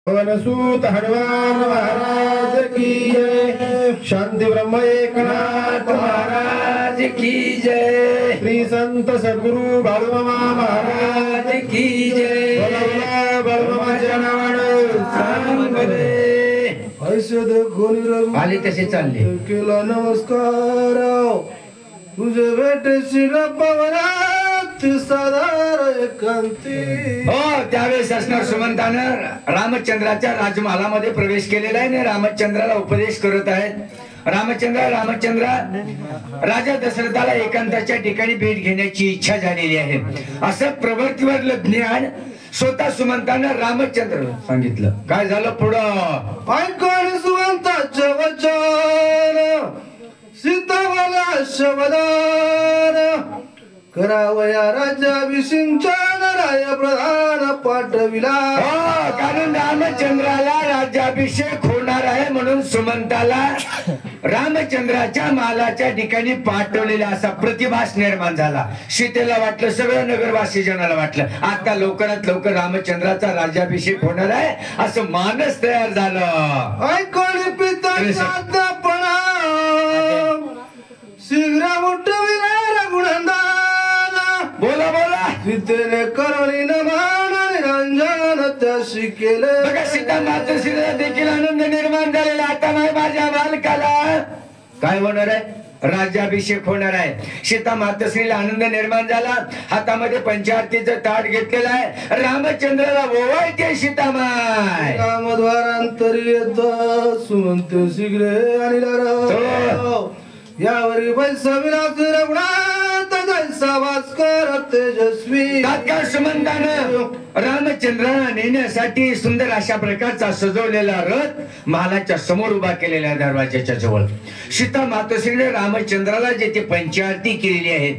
सूत हनुमान महाराज की जय। शांति ब्रह्म एकनाथ महाराज की जय। श्री संत सद्गुरु बाळूमामा महाराज की जय। बाळूमामा ऐसे देखो निरंतर आले तसे चालले केला नमस्कार तुझे भेटे शिरपवनात साधार एकांती। हो त्यावेळेस असणार सुमंतानं रामचंद्राच्या राजमहालामध्ये प्रवेश केलेला आहे आणि रामचंद्राला उपदेश करत आहेत। रामचंद्र राजा दशरथाला एकांताच्या ठिकाणी भेट घेण्याची इच्छा झालेली आहे असं प्रवृत्तीवरलं ज्ञान स्वतः सुमंतानं रामचंद्र सांगितलं। काय झालं पुढं ऐकून सुमंताचं वचन सीतावाला शवदान करावया राज्याभिषेकच्या राय प्रधान पाठविला। कारण रामचंद्राला राज्याभिषेक होणार आहे म्हणून सुमंताला रामचंद्राच्या महालाच्या ठिकाणी पाठवलेला असा प्रतिभास निर्माण झाला। सीतेला वाटलं, सगळं नगरवासी जनाला वाटलं आता लवकरात लवकर रामचंद्राचा राज्याभिषेक होणार आहे असं मानस तयार झालं। ऐकून पित्याचा पणा शीघ्र उठविला रघुनंदन। बोला बोला सीतेने करुणी नमन निरंजन त्याशी केले। बघा सीता मातोश्रीला देखील आनंद निर्माण झालेला। आता नाही माझ्या बालकाला काय होणार आहे, राज्याभिषेक होणार आहे। सीता मातोश्रीला आनंद निर्माण झाला, हातामध्ये पंचारतीचं ताट घेतलेलं आहे। रामचंद्राला ओवाळते सीतामाय। रामद्वारांतरी येत सुमंत शीघ्र आणि यावरी वैसविलास रघुनाथ जैसा वास्कर तेजस्वी। तात्काळ सुमंतानं रामचंद्राला नेण्यासाठी सुंदर अशा प्रकारचा सजवलेला रथ महालाच्या समोर उभा केलेला दरवाजाच्या जवळ। सीता मातोश्रीने रामचंद्राला जे ते पंचारती केलेली आहे,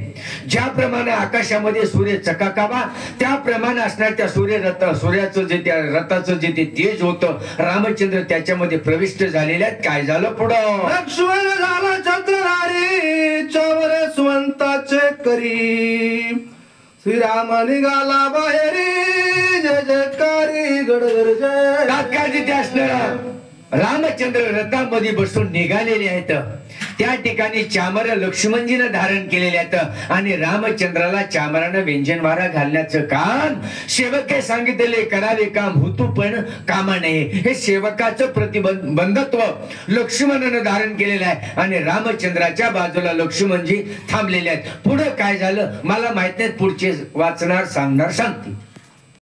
ज्याप्रमाणे आकाशामध्ये सूर्य चकाकावा त्याप्रमाणे असणार त्या सूर्याचं जे त्या रथाचं जे ते तेज होतं रामचंद्र त्याच्यामध्ये प्रविष्ट झालेले आहेत। काय झालं पुढं लक्ष्मण झाला छत्रधारी चवर सुमंताचे करी। श्रीराम निघाला बाहेरी जय जयकारी गडगर जय। तात्काळ जिथे असणार रामचंद्र रथामध्ये बसून निघालेले आहेत त्या ठिकाणी चामर लक्ष्मणजीनं धारण केलेले आहेत आणि रामचंद्राला चामरानं व्यंजनवारा घालण्याचं काम सेवके सांगितलेले करावे काम होतो पण कामा नये हे सेवकाचं प्रतिबंधत्व लक्ष्मणानं धारण केलेलं आहे आणि रामचंद्राच्या बाजूला लक्ष्मणजी थांबलेले आहेत। पुढे काय झालं मला माहित नाही, पुढचे वाचणार सांगणार सांगते।